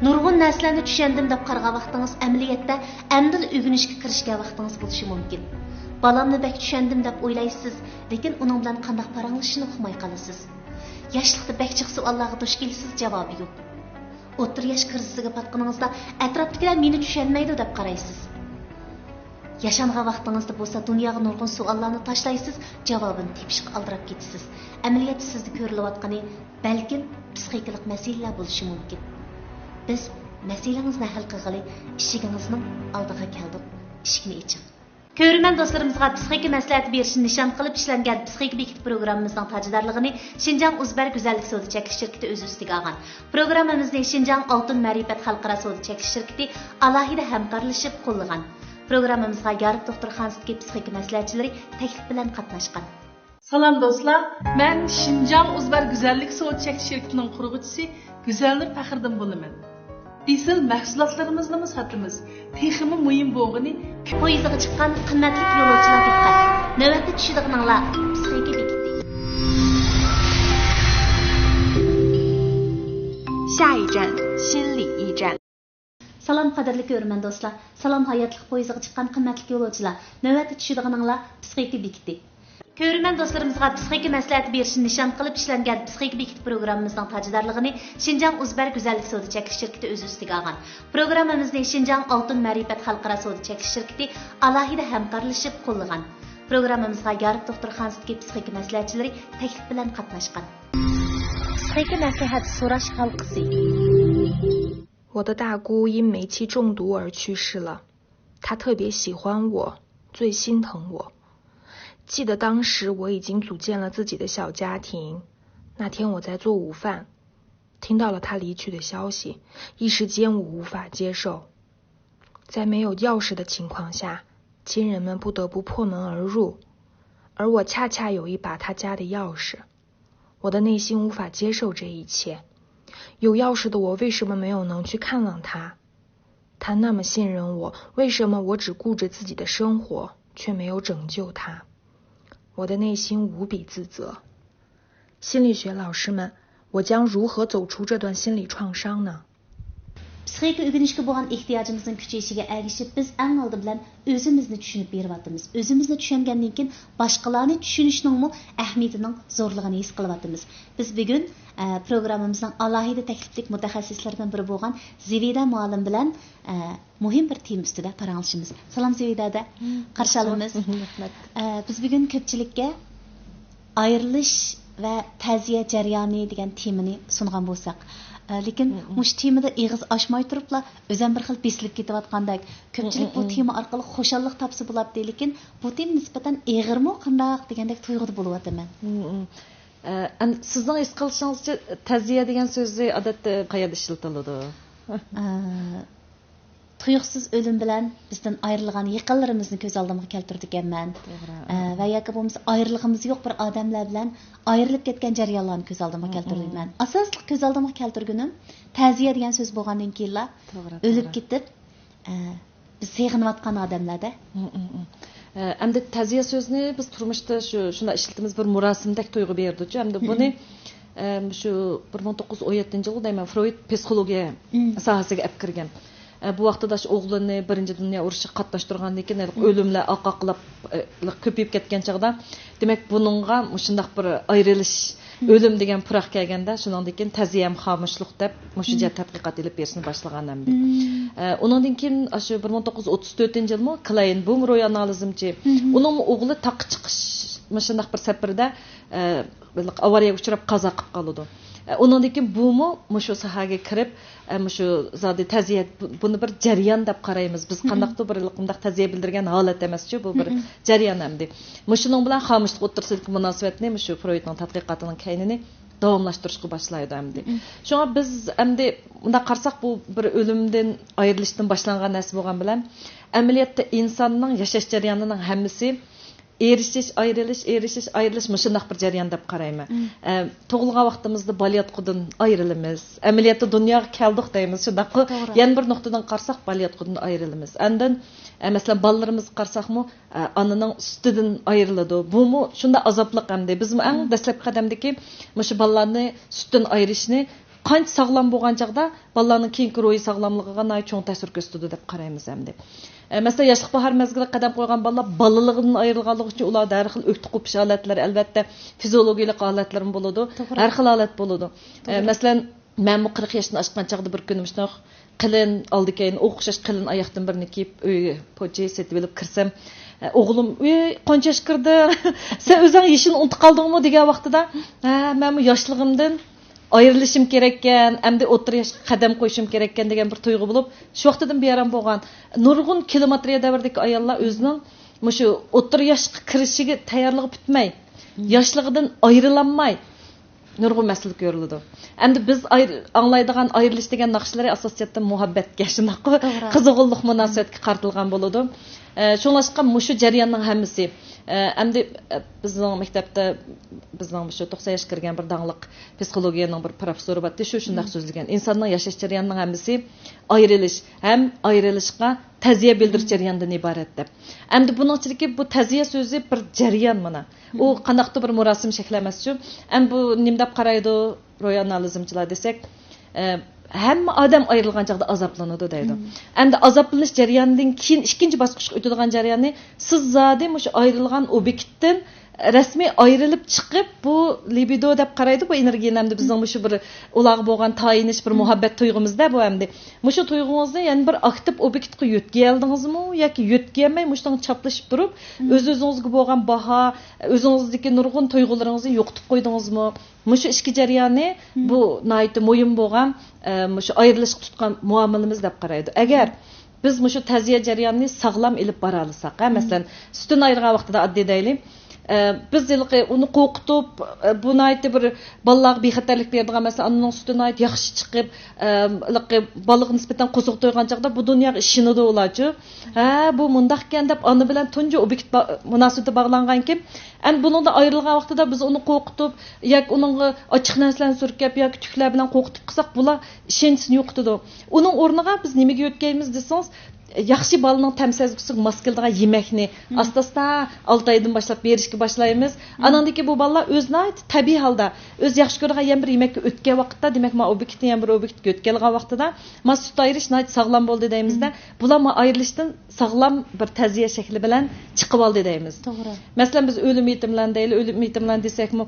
nurg'un narsalarni tushundim deb qaragan vaqtingiz amaliyotda amdil o'rganishga kirishgan vaqtingiz bo'lishi mumkin. Balamni bak tushundim deb o'ylaysiz, lekin uning bilan qanday paranglashishni uqmay qolasiz. Yoshlikda bak chiq savollarga duch kelasiz, javobi yo'q. O'tir yosh krizisiga patqaningizda atrofdagilar meni tushunmaydi deb qaraysiz. Yaşanğan vaqtingizda bo'lsa dunyoga nurg'un savollarni tashlaysiz, javobini tepishga aldirab ketasiz. Amaliyotda sizda ko'rilayotgani balkim psixikalik masalalar bo'lishi mumkin. Biz masalangizni hal qilg'ili ishigingizning oldiga keldik. Ishikni oching. Ko'rman do'stlarimizga psixika maslahati berishni nishon qilib ishlangan psixika bekit programmamizning tajidorligini Xinjiang Uzbar Güzellik Savdo Chekish shirkati o'z ustiga olgan. Programmamizni Xinjiang Oltin Ma'rifat xalqaro savdo chekish shirkati alohida hamkorlashib qo'llagan. Programmamizga Garib doktor Xansitki psixika maslahatchilari taklif bilan qatnashgan. Salam do'stlar, men Xinjiang Uzbar Güzellik Savdo Chekish shirkatining qurg'uvchisi Güzellik Faxriddin bo'laman. Diesel mahsulotlarimizni sotamiz. Texmi muhim bo'lgani poyezdiga chiqqan qimmatli yo'lovchilar diqqat. Navbatda tushadiganlar psixika bekiti. 下一站心理驿站 Salam qadrli ko'rman do'stlar. Salam hayotlik poyezdiga chiqqan qimmatli yo'lovchilar. Navbatda tushadiganlar psixika bekiti. Ko'rman do'stlarimizga psixika maslahati berishni nishon qilib ishlangan psixika bekit programmamizning tajidorligini Xinjiang Uzbar Güzellik Savdo Chekish shirkati o'z ustiga olgan. Programmamizni Xinjiang Oltin Ma'rifat xalqaro savdo chekish shirkati alohida hamkorlashib qo'llagan. Programmamizga Garib doktor Xansitki psixika maslahatchilari taklif bilan qatnashgan. Psixika maslahati so'rash halqasi. 我的大姑因煤气中毒而去世了，她特别喜欢我，最心疼我。记得当时我已经组建了自己的小家庭，那天我在做午饭，听到了她离去的消息，一时间我无法接受。在没有钥匙的情况下，亲人们不得不破门而入，而我恰恰有一把她家的钥匙，我的内心无法接受这一切。有钥匙的我为什么没有能去看望他？他那么信任我，为什么我只顾着自己的生活，却没有拯救他？我的内心无比自责。心理学老师们，我将如何走出这段心理创伤呢？ Psixika o'rganishga bo'lgan ehtiyojimizning kuchayishiga ergishib biz eng oldi bilan o'zimizni tushunib beryapmiz. O'zimizni tushungandan keyin boshqalarni tushunishning ahamiyatining zo'rligini his qilyapmiz. Biz bugun programmamizning alohida takliflik mutaxassislaridan biri bo'lgan Zivida muallim bilan muhim bir tema ustida paranglashamiz. Salom Zividada, qarshi olamiz. Biz bugun ko'pchilikka ayrilish va ta'ziya jarayoni degan temani sungan bo'lsak, lekin mush temada eg'iz ochmay turibla o'zim bir xil besilib ketayotgandek ko'pchilik bu tema orqali xushallik topsa bo'ladi, lekin bu tema nisbatan eg'irmi qandoq degandek tuyg'uda bo'lyapman. Sizning his qilishingizcha ta'ziya degan so'zni odatda qayerda ishlatiladi? Tuyuqsiz o'lim bilan bizdan ayrilgan yaqinlarimizni ko'z oldimga keltirdi ekanman. Va yoki bo'lmasa ayrilganimiz yo'q bir odamlar bilan ayrilib ketgan jarayonlarni ko'z oldimga keltirdim. Asosli ko'z oldimga keltirganim ta'ziya degan so'z bo'lgandan keyin o'lib ketib biz seg'inayotgan odamlarda. Endi ta'ziya so'zni biz turmushda shunday ishlatamiz, bir murosimdek tuyg'u berdi-ku. Endi buni shu 1917 yilda deyman Freud psixologiya sohasiga olib kirgan. Bu vaqtda o'g'lini birinchi dunyo urushi qatnashtirgandan keyin o'limlar oqoqlab ko'payib ketgan chog'da, demak buningga shunday bir ayrilish, o'lim degan puroq kelganda, shundan keyin ta'ziyam xomushlik deb mushu tadqiqot olib berishni boshlagan hamdi. Undan keyin shu 1934-yilmi Klein bu ro'y analizimchi, uning o'g'li taq chiqish shunday bir safarda avariyaga uchrab qazo qilib qoldi. Ondan keyin bumi mushu sohaga kirib, mushu zodi ta'ziya buni bir jarayon deb qaraymiz. Biz qandaqdir bir qandaq ta'ziya bildirgan holat emas-ku, bu bir jarayon hamdi. Mushuning bilan xomushlik o'rtasidagi munosabatni mushu Freudning tadqiqotining kaynini davomlashtirishga boshlaydi hamdi. Shunga biz endi bunda qarsak bu bir o'limdan ayrilishdan boshlangan narsa bo'lgan bilan amaliyotda insonning yashash jarayonining hammasi erişiş, ayrilish shunday bir jarayon deb qarayman. Tug'ilgan vaqtimizda balayotqudan ayrilamiz. Amaliyotda dunyoga keldik deymiz. Shunday yana bir nuqtadan qarsak balayotqudan ayrilamiz. Andan masalan bolalarimiz qarsaqmi onaning ustidan ayriladi. Bumi shunday azobli hamda biz eng dastlabki qadamdagi shu bolalarni sutdan ayrishni qancha sog'lom bo'lgan chaqda bolalarning keyingi ro'yi sog'lomligiga cho'ng ta'sir ko'rsatadi deb qaraymiz hamda. Masalan, yoshlik bahor mezgilida qadam qo'ygan bolalar balaligidan ayrilganligi uchun ular har xil o'kti qo'pish holatlari, albatta fiziologik holatlar bo'ladi, har xil holat bo'ladi. Masalan, men 40 yoshdan oshgan chaqda bir kunim shunday qilin oldi keyin o'xshash qilin oyoqdan birini kiyib uyga po'cha setib olib kirsam, o'g'lim qancha yosh kirdi, sen o'zing yeshini unutib qoldingmi degan vaqtida, men bu yoshligimdan ayrilishim kerak ekan, endi o'tir yoshga qadam qo'yishim kerak ekan degan bir tuyg'u bo'lib, shu vaqtdan beram bo'lgan nurg'un kilometriya davrdagi ayollar o'zining shu o'tir yoshga kirishiga tayyorligi bitmay, yoshligidan ayrilanmay nurg'un mas'ullik ko'riladi. Endi biz anglaydigan ayrilish degan naqshlari asosiyatdan muhabbatga, shunday qiziquvlik munosabatga qaratilgan bo'ladi. Shunlashqa mushu jarayonning hammasi endi bizning maktabda bizning shu 90 yoshga kirgan bir dangliq psixologiyaning bir professori bor, shu shunday so'zlagan. Insonning yashash jarayonining hammasi ayrilish, ham ayrilishga ta'ziya bildirish jarayonidan iborat deb. Endi buning ichidagi bu ta'ziya so'zi bir jarayon mana. U qanaqdir bir murosim shakli emas-ku. Endi bu nim deb qaraydi ro'y analizmchilar desak, hamma odam ayrilgan chaqda azoblanadi deydi. Endi azoblanish jarayonidan keyin ikkinchi bosqichga o'tadigan jarayonni siz zodi shu ayrilgan obyektdan rasmiy ayrilib chiqib bu libido deb qaraydi, bu energiyani hamda bizning shu bir ularga bo'lgan tayinish bir muhabbat tuyg'umizda bu hamda. Shu tuyg'ungizni yana bir aktiv obyektga yo'tgandingizmi yoki yo'tganmay mushdan chaplashib turib, o'z-o'zingizga bo'lgan baho, o'zingizdagi nurg'un tuyg'ularingizni yo'qitib qo'ydingizmi? Shu ichki jarayonni bu nihoyatda muhim bo'lgan shu ayrilishga tutgan muomalamiz deb qaraydi. Agar biz shu ta'ziya jarayonini sog'lom ilib bora olsak, masalan, sutdan ayirgan vaqtida oddiy deylik, biz uni qo'rqitib, buni aytib bir bolalarga bexatarlik beradigan masalan, uning sutini aytib yaxshi chiqib, bolaga nisbatan qo'ziq to'ygan chaqda bu dunyoga ishonadi ularchi. Bu mundaq ekan deb ona bilan tunji obyekt munosabati bog'langan kim? Endi buningda ayrilgan vaqtida biz uni qo'rqitib, yoki uningga ochiq narsalarni surkab yoki tuklar bilan qo'rqitib qilsak, bular ishonchini yo'qotadi. Uning o'rniga biz nimaga yo'tganmiz desangiz, yaxshi bolaning tamsazgisiga mos keladigan yemekni asta-asta 6 oydan boshlab berishga boshlaymiz. Anandagi bu bolalar o'zini tabiiy holda o'z yaxshi ko'rgan ham bir yemekka o'tgan vaqtda, demak, men obyektni ham bir obyektga o'tgangan vaqtida men sut ayirish sog'lom bo'ldi deymizda, bular men ayrilishdan sog'lom bir ta'ziya shakli bilan chiqib oldi deymiz. To'g'ri. Masalan, biz o'lim yetimlan deyli, o'lim yetimlan desakmi,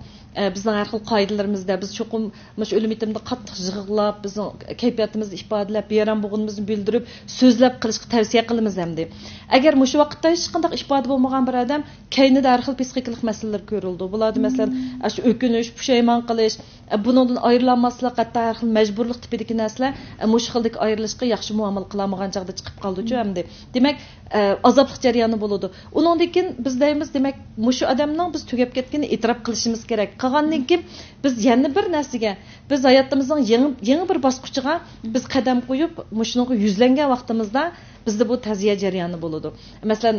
bizning har xil qoidalarimizda biz cho'qim o'lim yetimda qattiq yig'lab, bizning kayfiyatimizni ifodalab, beram bo'lganimizni bildirib, so'zlab qilishga tavsiya qilamiz hamda. Agar shu vaqtda hech qanday ifoda bo'lmagan bir odam kaynida har xil psixikalik masalalar ko'rildi. Bularda masalan, shu o'kinish, pushaymon qilish, bundan ayrilmaslik, hatto har xil majburlik tipidagi narsalar shu xildagi ayrilishga yaxshi muomala qilmagan chaqda chiqib qoldi-ku hamda. Demak, azoblik jarayoni bo'ladi. Undan keyin biz deymiz, demak, shu odamning biz tugab ketganini e'tirof qilishimiz kerak. Qolgandan keyin biz yana bir narsaga, biz hayotimizning yangi bir bosqichiga biz qadam qo'yib, shunga yuzlangan vaqtimizda bizda bu ta'ziya jarayoni bo'ladi. Masalan,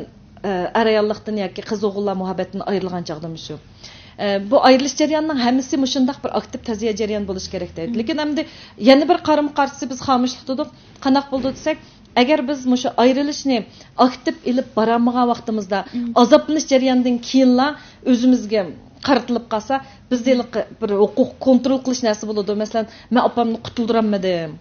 arayonlikdan yoki qiz-o'g'illar muhabbatidan ayrilgan chaqda shu. Bu ayrilish jarayonining hammasi shunday bir aktiv ta'ziya jarayoni bo'lishi kerak deydi. Lekin hamda yana bir qarim-qarshi biz xomushlik tutib, qanaq bo'ldi desak, agar biz shu ayrilishni aktiv ilib boramagan vaqtimizda azoblanish jarayonidan keyinla o'zimizga qaratilib qolsa, bizda bir huquq kontrol qilish narsa bo'ladi. Masalan, men opamni qutuldirammadim.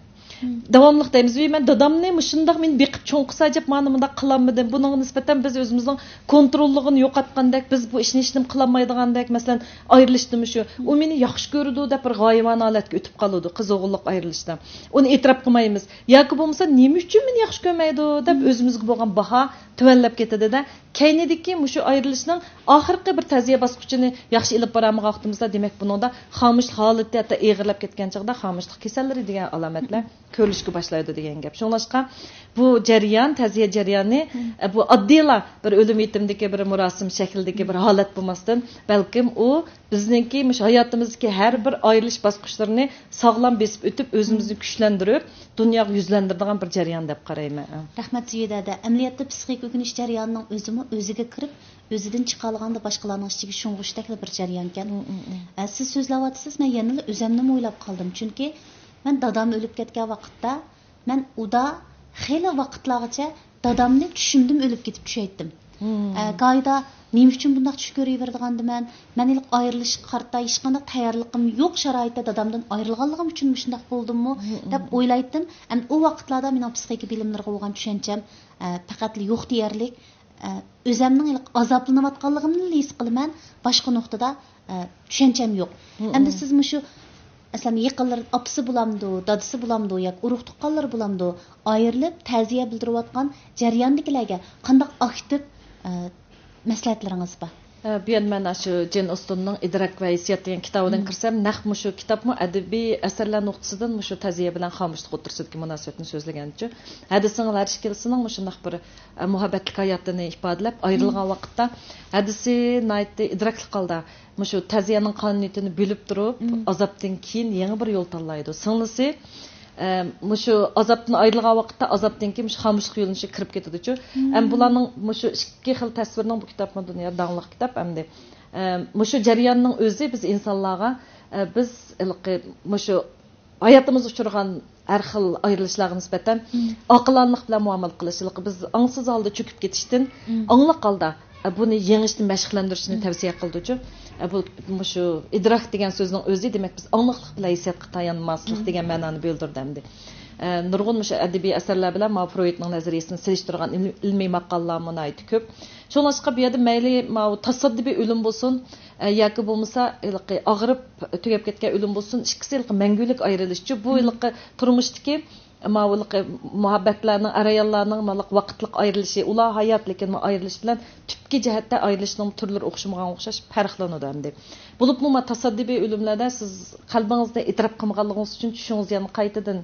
Davomliq deymiz, men dadamni shundoq men beqib cho'ng qilsa deb mana bunda qilolmadim. Buningga nisbatan biz o'zimizning kontrolligini yo'qotgandek, biz bu ishni hech nima qilolmaydigandek, masalan, ayrilishdimi shu, u meni yaxshi ko'rdi deb bir g'oyivona holatga o'tib qoladi qiz-o'g'illik ayrilishda. Uni e'tirof qilmaymiz. Yoki bo'lmasa, nima uchun meni yaxshi ko'rmaydi deb o'zimizga bo'lgan baho tuvanlab ketadi-da. Keynidagi shu ayrilishning oxirgi bir ta'ziya bosqichini yaxshi ilib boramagan vaqtimizda, demak, buningda xomushlik holati hatto eg'irlab ketgan chaqda xomushlik kasallari degan alomatlar ko'rishga boshlaydi degan gap. Shunlashqa bu jarayon, ta'ziya jarayoni bu oddiyla bir o'lim yetimdagi bir murosim shaklidagi bir holat bo'lmasdan, balkim u bizningki hayotimizdagi har bir ayrilish bosqichlarini sog'lom besib o'tib, o'zimizni kuchlantirib, dunyoga yuzlantiradigan bir jarayon deb qarayman. Rahmat Ziyodada, amaliyotda psixik o'g'inish jarayonining o'ziga kirib, o'zidan chiqalganda boshqalarning ichiga sho'ng'ishdek bir jarayon ekan. Siz so'zlayapsiz, men yana o'zimni o'ylab qoldim, chunki men dadam o'lib ketgan vaqtda, men uda xeyli vaqtlargacha dadamni tushundim, o'lib ketib tushaydim. Qayda nima uchun bundoq tush ko'ravergandiman, men ilk ayrılışga qarta hech qanday tayyorligim yo'q sharoitda dadamdan ayrilganligim uchun shundoq bo'ldimmi deb o'ylaydim. Endi u vaqtlarda mening psixika bilimlariga bo'lgan tushuncham faqat yo'q deyarlik. O'zimning ilk azoblanayotganligimni his qilaman, boshqa nuqtada tushuncham yo'q. Endi siz shu aslında yaqinlar apisi bulamdı, dadisi bulamdı, yoki urug' tuqqanlar bulamdı, ayrilib ta'ziya bildirayotgan jarayondagilarga qanday aktiv maslahatlaringiz bor? Bu yerda men shu Jane Austenning Idrak va hissiyot degan kitobidan kirsam, naq shu kitobmi adabiy asarlar nuqtasidan shu ta'ziya bilan xomushlik o'tirsidagi munosabatni so'zlagancha, hadisining har ikkilisining shunday bir muhabbatli hayotini ifodalab, ayrilgan vaqtda hadisi naytdi idrakli qoldi. Shu ta'ziyaning qonuniyatini bilib turib, azobdan keyin yangi bir yo'l tanlaydi. Singlisi shu azobdan ayrilgan vaqtda azobdan keyin xomushlik yo'lini kirib ketadi-chu. Ham bularning shu ikki xil tasvirning bu kitobning dunyo dangliq kitob hamda shu jarayonning o'zi biz insonlarga biz shu hayotimiz uchirgan har xil ayrilishlarga nisbatan aqlonlik bilan muomala qilishlik, biz angsiz holda cho'kib ketishdan angliq holda buni yengishni mashqlantirishni tavsiya qildi-chu. Bu shu idrak degan so'zning o'zi demak biz angliqlik bilan hissiyotga tayanmaslik degan ma'noni bildirdi hamda. Nurg'un adabiy asarlar bilan Freudning nazariyasini selishtirgan ilmiy maqolalar aytib ko'p. Shuningdek bu yerda mayli tasaddibiy o'lim bo'lsin yoki bo'lmasa og'rib tugab ketgan o'lim bo'lsin, ikkisi mangulik ayrilishi. Bu turmushdagi muhabbatlarning, arayonlarning vaqtliq ayrilishi, ular hayot lekin ayrilish bilan tüpki jihatda ayrılışning turlari o'xshamagan o'xshash farqlanadi hamda. Bo'libmi tasaddibiy o'limlarda siz qalbingizda e'tirof qilmaganligingiz uchun tushingiz yana qaytadan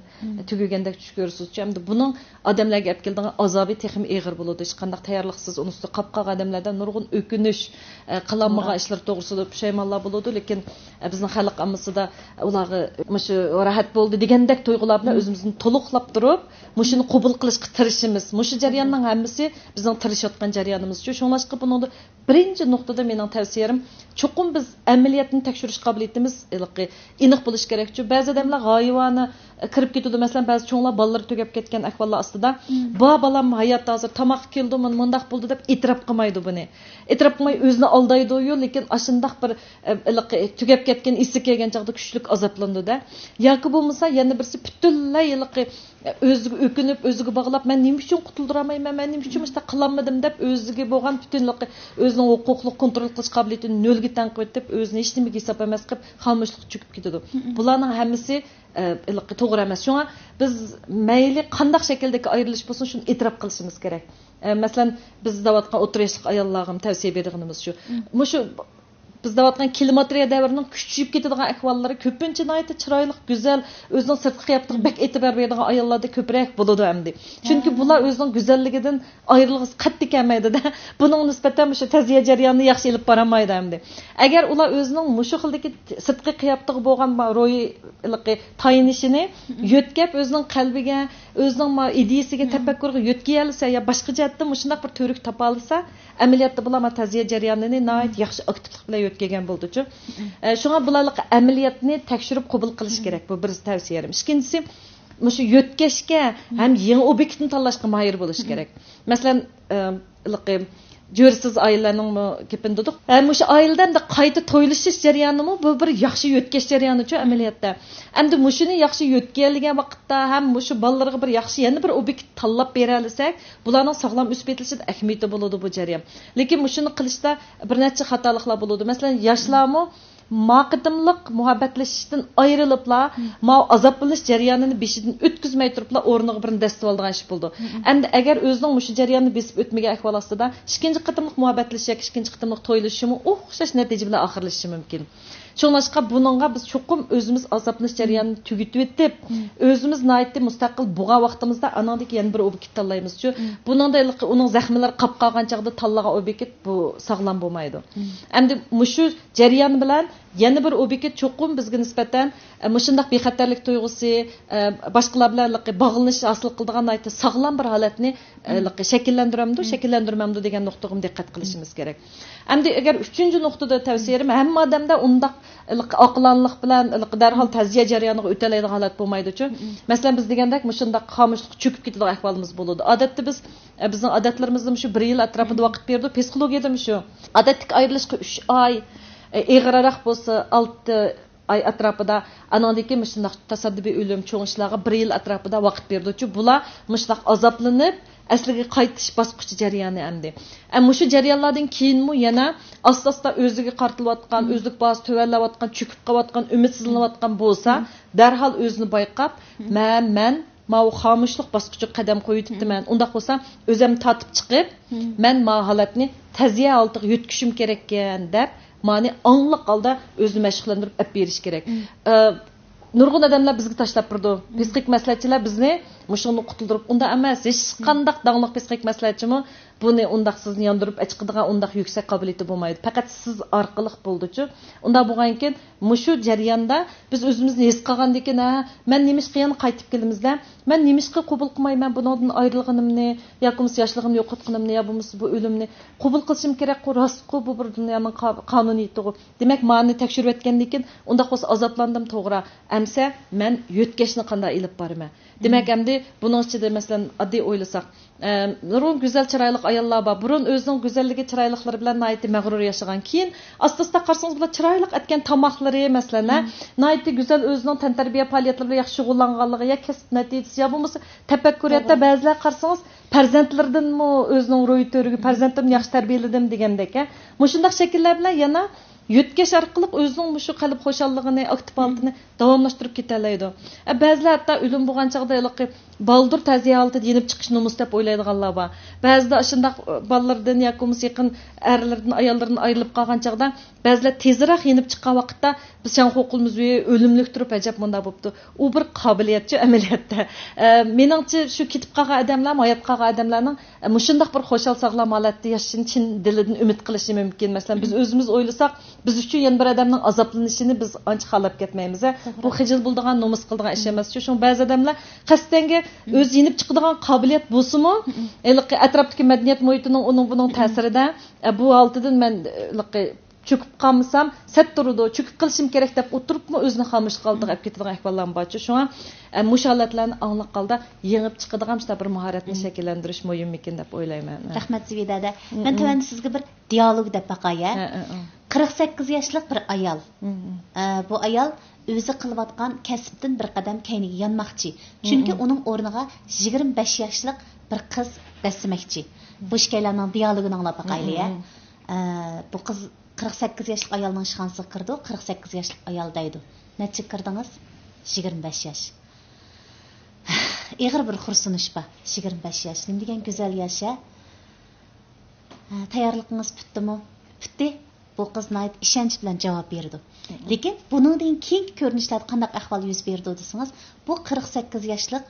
tugagandek tush ko'rasiz. Hamda buning odamlarga olib kelgan azobi texim eg'ir bo'ladi. Hech qanday tayyorliksiz uni ustida qapqagan odamlarda nurg'un o'kinish, qilinmagan ishlar to'g'risida pushaymonlar bo'ladi, lekin bizning xalq ammasida ularga shu rahat bo'ldi degandek tuyg'ular bilan o'zimizni to'liqlab turib, shuni qabul qilishga tirishimiz. Shu jarayonning hammasi bizning tirishayotgan jarayonimiz. Shuningdek buni birinchi nuqtada mening tavsiyam, cho'qim biz amaliyotni tekshirish qobiliyatimiz aniq bo'lish kerak. Chunki ba'zi odamlar g'oyivona kirib ketadi. Masalan, ba'zi cho'nglar bolalar tugab ketgan ahvollar ostida, "Bu bolam hayotda hozir tomoq keldi, mundaq bo'ldi" deb e'tirof qilmaydi buni. E'tirof qilmay o'zini aldaydi-yu, lekin ashundaq bir tugab ketgan isi kelgan chaqda kuchlik azoblandi-da. Yoki bo'lmasa yana birisi butunlay o'ziga o'kinib, o'ziga bog'lab, "Men nima uchun qutuldirolmayman, men nima uchun ishda qilolmadim" deb o'ziga bo'lgan butunlik o'zining huquqli kontrol qilish qobiliyatini nolga tanqid etib, o'zini hech nimaga hisob emas qilib, xomushlik cho'kib ketadi. Bularning hammasi to'g'ri emas. Shunga biz mayli qanday shakldagi ayrilish bo'lsin, shuni e'tirof qilishimiz kerak. Masalan, biz davatgan o'rta yoshli ayollarga tavsiya berganimiz shu. Shu biz davatgan kilometriya davrining kuchayib ketadigan ahvollari ko'pincha nihoyatda chiroyli, go'zal, o'zining sirtqi yaptiq bak e'tibor beradigan ayollarda ko'proq bo'ladi hamdi. Chunki bular o'zining go'zalligidan ayrilg'isi qattiq kelmaydi-da. Buning nisbatan shu ta'ziya jarayonini yaxshi olib borolmaydi hamdi. Agar ular o'zining shu xildagi sirtqi qiyofatiga bo'lgan ro'yi tayinishini yo'tkab o'zining qalbiga, o'zining ideyasiga, tafakkuriga yo'tkay olsa yo boshqa jihatdan shunday bir to'rik topa olsa, amaliyotda bular ta'ziya jarayonini nihoyat yaxshi aktivlik bilan kelgan bo'ldi-chu. Shunga bularlik amaliyotni tekshirib qabul qilish kerak. Bu bir tavsiyam. Ikkinchisi, shu yo'tkashga ham yangi obyektni tanlashga mahir bo'lish kerak. Masalan, jo'rsiz oilalarning gapindidik. Shu oilada qayta to'ylashish jarayonimi bu bir yaxshi yo'tkash jarayoni-chu amaliyotda. Endi shuni yaxshi yo'tkalgan vaqtda ham shu bolalarga bir yaxshi yana bir obyekt tanlab bera olsak, bularning sog'lom o'sib ketilishida ahamiyati bo'ladi bu jarayon. Lekin shuni qilishda bir necha xatoliklar bo'ladi. Masalan, yoshlarmi maqidimliq muhabbatlashishdan ayriliblar, azoblanish jarayonini beshidan o'tkazmay turiblar, o'rniga birini dastab olgan ish bo'ldi. Endi agar o'zining shu jarayonni besib o'tmagan ahvol ostida ikkinchi qatimliq muhabbatlashish yoki ikkinchi qatimliq to'ylashimi o'xshash natija bilan oxirlashishi mumkin. Shuningdek buningga biz cho'qim o'zimiz azoblanish jarayonini tugatib etib, o'zimiz naytdi mustaqil bo'lgan vaqtimizda anandagi yana bir obyekt tanlaymiz-chu. Buningda uning zaxmlari qap qolgan chaqda tanlagan obyekt bu sog'lom bo'lmaydi. Endi shu jarayon bilan yana bir obyekt cho'qim bizga nisbatan shunday bexatarlik tuyg'usi, boshqalar bilan bog'lanish hosil qiladigan aytdi sog'lom bir holatni shakllantirmamdi degan nuqtaga diqqat qilishimiz kerak. Endi agar 3-nuqtada tavsiyam hamma odamda undaq aqlanlıq bilan dərhal təziyə jarayoniga o'talaydigan holat bo'lmaydi-ku. Masalan biz degandek shundaq xomushlik cho'kib ketadigan ahvolimiz bo'ladi. Odatda bizning odatlarimizda shu 1 yil atrofida vaqt berdi. Psixologiyada shu odatlik ayrilishga 3 oy, eg'iraroq bo'lsa 6 ay atrofida anandaki shundaq tasaddubiy o'lim cho'ngishlarga 1 yil atrofida vaqt berdi-ku. Bular shundaq azoblanib asliga qaytish bosqichi jarayoni endi. Shu jarayonlardan keyinmi yana asta-asta o'ziga qartilayotgan, o'zlik bahos tuvallayotgan, cho'kib qolayotgan, umidsizlanayotgan bo'lsa, darhol o'zini bayqab, men mau xomushlik bosqichiga qadam qo'yibdiman. Undaq bo'lsa, o'zim tatib chiqib, men ma holatni taziya oltiga yetkishim kerak ekan deb, mani angliq holda o'zini mashg'ullantirib olib berish kerak. Nurg'un odamlar bizga tashlab turdi. Psixik maslahatchilar bizni mushuni qutuldirib, unda emas, hech qanday dangliq psixik maslahatchimi buni undaq sizni yondirib chiqadigan undaq yuksak qobiliyati bo'lmaydi. Faqat siz orqali bo'ldi-chi. Unda bo'lgan keyin mushu jarayonda biz o'zimizni his qilgandan keyin, men nimishqa yana qaytib kelimizda, men nimishqa qabul qilmayman bundan ayrilganimni, yoki yoshligimni yo'qotganimni, yo bo'lmasa bu o'limni qabul qilishim kerak-ku, rostku bu bir dunyoning qonuniyati. Demak, meni tekshirib o'tgandan keyin unda qo'sa azoblandim to'g'ri. Amsa men yo'tkashni qanday ilib boraman. Demak, endi buning ichida masalan oddiy o'ylasak, nurg'un go'zal chiroyli ayollar bor. Burun o'zining go'zalligi, chiroyliklari bilan nayt mag'rur yashagan. Keyin asta-asta qarsangiz bular chiroyli etgan tomoqlari masalan, nayt go'zal o'zining tantarbiya faoliyatlari bilan yaxshi shug'ullanganligi, ya kasb natijasi, ya bo'lmasa tafakkuriyatda ba'zilar qarsangiz farzandlaridanmi o'zining ro'yi to'riga farzandimni yaxshi tarbiyaladim degandek, mushundaq shakllar bilan yana yutkash orqali o'zining mushu qalb xo'shalligini, aktiv holatini davomlashtirib ketalaydi. Ba'zilar hatto o'lim bo'lgan chaqda baldur taziya holatida yenib chiqish nomus deb o'ylaydiganlar bor. Ba'zida shundaq bolalardan yoki yaqin erlardan, ayollardan ayrilib qolgan chaqda ba'zilar tezroq yenib chiqqan vaqtda biz shan huquqimiz o'limlik turib ajab bunda bo'pti. U bir qobiliyatchi amaliyotda. Meningcha shu ketib qolgan odamlar, hayot qolgan odamlarning mushundaq bir xo'shal sog'lom holatda yashashini chin dilidan umid qilishi mumkin. Masalan, biz o'zimiz o'ylasak, biz uchun yana bir odamning azoblanishini biz ancha xalab ketmaymiz. Bu xijil bo'ldigan, nomus qildigan ish emas. Shu ba'zi odamlar qasdanga o'z yenib chiqadigan qobiliyat bo'lsa-mu, atrofdagi madaniyat muhitining buning ta'sirida bu holatidan men cho'kib qolmasam, sat turdi, cho'kib qilishim kerak deb o'tiribmi o'zini xomush qoldirib olib ketadigan ahvollar bor. Shunga mushallatlarni angliq holda yengib chiqadigan bir mahoratni shakllantirish muhim ekan deb o'ylayman. Rahmat Zividada. Men tavanda sizga bir dialog deb baqaya. 48 yoshlik bir ayol. Bu ayol o'zi qilayotgan kasbdan bir qadam keyniga yonmoqchi. Chunki uning o'rniga 25 yoshlik bir qiz basmoqchi. Bu ishlarning dialogini anglab baqayli. Bu qiz 48 yoshlik ayolning ishxonasiga kirdi. 48 yoshlik ayol deydi. Necha kirdingiz? 25 yosh. Ig'ir bir xursinish bor. 25 yosh. Nima degan go'zal yosh-a? Tayyorligingiz bitdimi? Bitdi. Bu qiz nayt ishonch bilan javob berdi. Lekin buningdan keyingi ko'rinishlarda qanday ahvol yuz berdi desangiz, bu 48 yoshlik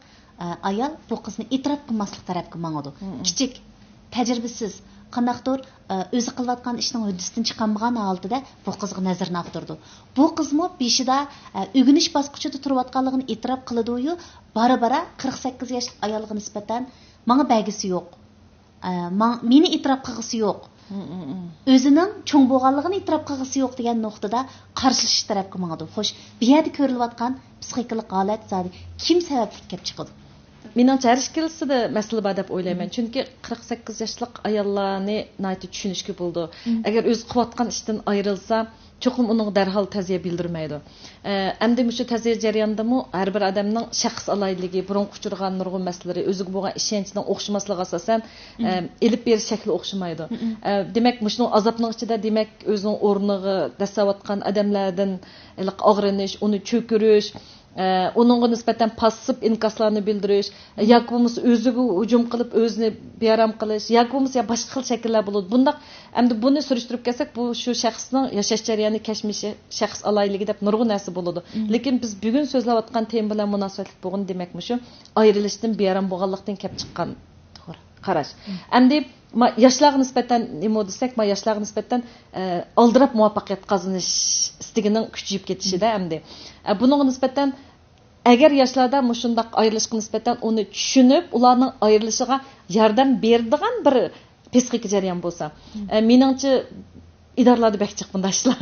ayol bu qizni e'tirof qilmaslik tarafga mangadi. Kichik, tajribasiz, qandaqdir o'zi qilayotgan ishning huddisidan chiqmagan holatda bu qizga nazarni aqtirdi. Bu qizmi beshida o'g'inish bosqichida turayotganligini e'tirof qiladi-yu, bara-bara 48 yoshlik ayolga nisbatan menga bagisi yo'q. Meni e'tirof qilgisi yo'q. O'zining cho'ng bo'lganligini e'tirof qilgisi yo'q degan nuqtada qarshilash tarafga mangadi. Xo'sh, bu yerda ko'rilayotgan psixikalik holat zodi kim sababli kelib chiqadi? Meningcha har ikkilisida masala bor deb o'ylayman. Chunki 48 yoshlik ayollarni nayt tushunishga bo'ldi. Agar o'zi qilayotgan ishdan ayrilsa, cho'qim uning darhol ta'ziya bildirmaydi. Endi shu ta'ziya jarayonidami har bir odamning shaxs aloyligi, burun uchirgan nurg'un masalalar, o'ziga bo'lgan ishonchining o'xshamasligi asosan elib berish shakli o'xshamaydi. Demak, shuning azobning ichida demak o'zining o'rniga dasayotgan odamlardan og'rinish, uni cho'kirish, onunğa nisbatan passiv inkaslarni bildirish, yoki bo'lmasa o'ziga hujum qilib o'zini bearam qilish, yoki bo'lmasa boshqa xil shakllar bo'ladi. Bundaq endi buni surishtirib kelsak, bu shu shaxsning yashash jarayoni kashmishi, shaxs aloyligi deb nurg'un narsa bo'ladi. Lekin biz bugun so'zlayotgan tema bilan munosabatli bo'lgan demakmi shu ayrilishdan bearam bo'lganlikdan kelib chiqqan qarash. Endi yoshlarga nisbatan nima desak, yoshlarga nisbatan aldirab muvaffaqiyat qozonish istigining kuchayib ketishida endi. Buningga nisbatan agar yoshlarda mushundaq ayrilishga nisbatan uni tushunib, ularning ayrilishiga yordam beradigan bir psixik jarayon bo'lsa, meningcha idoralarda bakchiq bundashlar.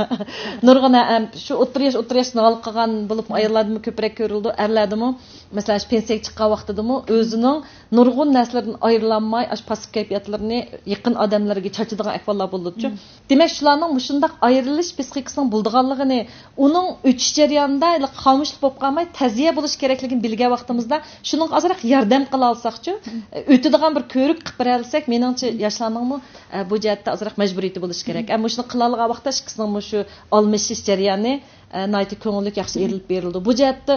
Nurg'una shu o'ttir yoshni olib qolgan bo'lib ayollardimi ko'proq ko'rildi, erlardimi masalan shu pensiyaga chiqqan vaqtidami o'zining nurg'un narsalardan ayrilanmay ash pasif kayfiyatlarini yaqin odamlarga chachadigan ahvollar bo'ldi-ku. Demak, shularning mushundaq ayrilish psixikasining bo'ldiganligini, uning o'tish jarayonida xomushlik bo'lib qolmay ta'ziya bo'lish kerakligini bilgan vaqtimizda shuning ozroq yordam qila olsak-chi, o'tadigan bir ko'rik qilib bera olsak, meningcha yoshlarning bu jihatda ozroq majburiyati bo'lishi kerak. Ammo shuni qila olgan vaqtda ikkisining shu almashish jarayoni nayti ko'ngillik yaxshi erilib berildi. Bu jihatda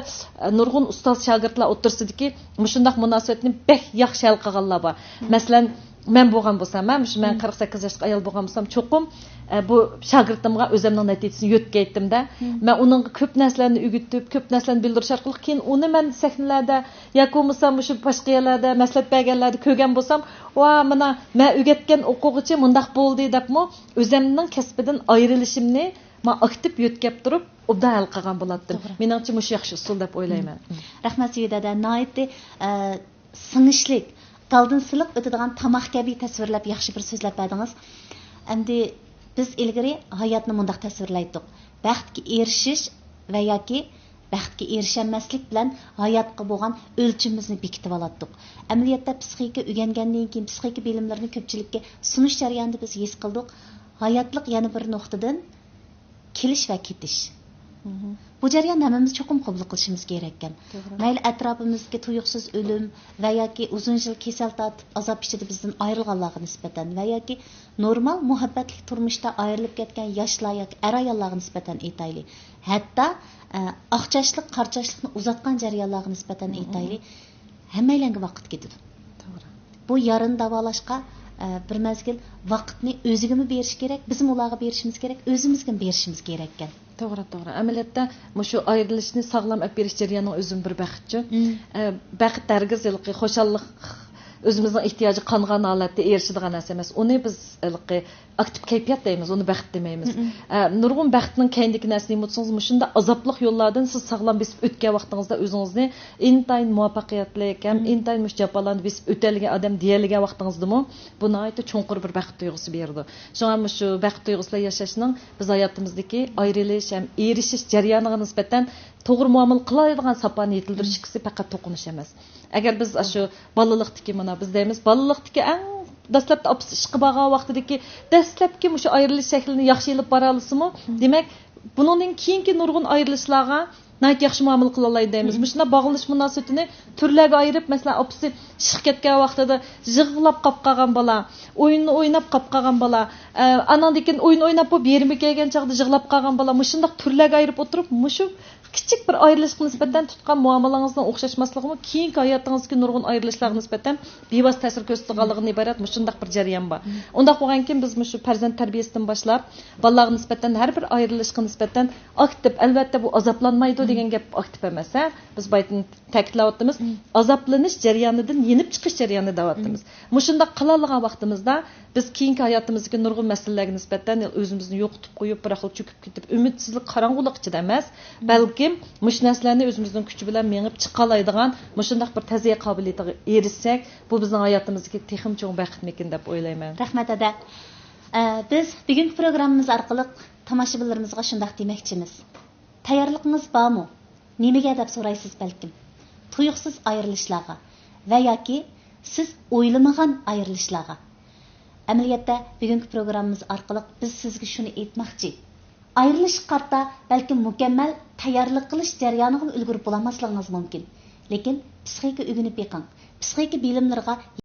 nurg'un ustoz shogirdlar o'tirsidiki, mushundaq munosabatni bek yaxshi hal qilganlar bor. Masalan, men bo'lgan bo'lsam, men 48 yoshli ayol bo'lgan bo'lsam, cho'qim bu shogirdimga o'zimning natijasini yo'tkaytdim-da. Men uningga ko'p narsalarni o'rgatib, ko'p narsalarni bildirish orqali keyin uni men sahnalarda yoki bo'lmasa shu boshqa yerlarda maslahat berganlarda ko'rgan bo'lsam, va mana men o'rgatgan o'quvchi mundaq bo'ldi debmi, o'zimning kasbidan ayrilishimni men aktiv yo'tkab turib, obda hal qilgan bo'lardim. Meningcha mush yaxshi usul deb o'ylayman. Rahmat Suyidada, noiti singishlik, qaldan siliq o'tadigan tamoq kabi tasvirlab yaxshi bir so'zlab berdingiz. Endi biz ilgari hayotni mundaq tasvirlaydik. Baxtga erishish va yoki baxtga erishamaslik bilan hayotga bo'lgan o'lchimimizni bekitib olatdik. Amaliyotda psixika o'rgangandan keyin psixika bilimlarini ko'pchilikka sunish jarayonida biz his qildik. Hayotlik yana bir nuqtadan kelish va ketish. Bu jarayon hammamiz cho'qim qabul qilishimiz kerak ekan. Mayli atrofimizga tuyuqsiz o'lim va yoki uzun yil kasal tortib azob ichida bizdan ayrilganlarga nisbatan va yoki normal muhabbatli turmushda ayrilib ketgan yoshlar yoki ayollarga nisbatan aytayli. Hatto oqchashlik, qarchashlikni uzatgan jarayonlarga nisbatan aytayli. Hammalarga vaqt ketadi. To'g'ri. Bu yarini davolashga bir mezgil vaqtni o'zigami berish kerak, bizim ularga berishimiz kerak, o'zimizga berishimiz kerak ekan. To'g'ri. Amaliyotda shu ayrilishni sog'lom olib berish jarayonining o'zim bir baxtchi. Baxt dargiz xo'shallik o'zimizning ehtiyoji qongan holatda erishadigan narsa emas. Uni biz aktiv kayfiyat deymiz, uni baxt demaymiz. Nurg'un baxtning keyindagi narsani unutsangiz, shunda azobliq yo'llardan siz sog'lom besib o'tgan vaqtingizda o'zingizni intayin muvaffaqiyatli ham, intayin mushabalarni besib o'tadigan odam deyilgan vaqtingizdami, bu nihoyatda cho'nqur bir baxt tuyg'usi berdi. Shunga shu baxt tuyg'usida yashashning biz hayotimizdagi ayrilish ham erishish jarayoniga nisbatan to'g'ri muomala qiladigan sapani yetildirish ikkisi faqat to'qinish emas. Agar biz shu bolalikdagi mana biz deymiz, bolalikdagi eng dastlabda opsi ishqi bo'lgan vaqtidagi dastlabki shu ayrilish shaklini yaxshi ilib bora olasizmi? Demak, buningdan keyingi nurg'un ayrilishlarga nayt yaxshi muomala qila olay deymiz. Shuna bog'lanish munosabatini turlarga ayirib, masalan, opsi chiqib ketgan vaqtida yig'lab qolib qolgan bola, o'yinni o'ynab qolib qolgan bola, anandan o'yin o'ynab bo'lib yerime kelgan chaqda yig'lab qolgan bola, shunday turlarga ayirib o'tirib, mushu kichik bir ayrilishga nisbatan tutgan muomalangizning o'xshashmasligimi keyingi hayotingizga nurg'un ayrilishlarga nisbatan bevosita ta'sir ko'rsatganligidan iborat shunday bir jarayon bor. Undaq bo'lgankin biz shu farzand tarbiyasidan boshlab bolalarga nisbatan har bir ayrilishga nisbatan aktiv, albatta bu azoblanmaydi degan gap aktiv emas. Biz baytin ta'kidlayapmiz, azoblanish jarayonidan yenib chiqish jarayoni deyapmiz. Shunday qiladigan vaqtimizda biz keyingi hayotimizga nurg'un masalalarga nisbatan o'zimizni yo'qotib qo'yib, bir xil cho'kib ketib, umidsizlik, qarong'ulik ichida emas, balki mush narsalarni o'zimizning kuchi bilan mengib chiqalaydigan shunday bir taziya qobiliyatiga erishsak, bu bizning hayotimizga texim cho'ng baxtmikin deb o'ylayman. Rahmat ada. Biz bugungi programmamiz orqali tomoshabinlarimizga shunday demoqchimiz. Tayyorligingiz bormi? Nimaga deb so'raysiz balkim. Tuyuqsiz ayrilishlarga va yoki siz o'ylamagan ayrilishlarga. Amaliyotda bugungi programmamiz orqali biz sizga shuni aytmoqchi. Ayrilish qarta balki mukammal tayyorlik qilish jarayoniga ulgurib bo'lmasligingiz mumkin. Lekin psixika o'rganib yiqing. Psixika bilimlariga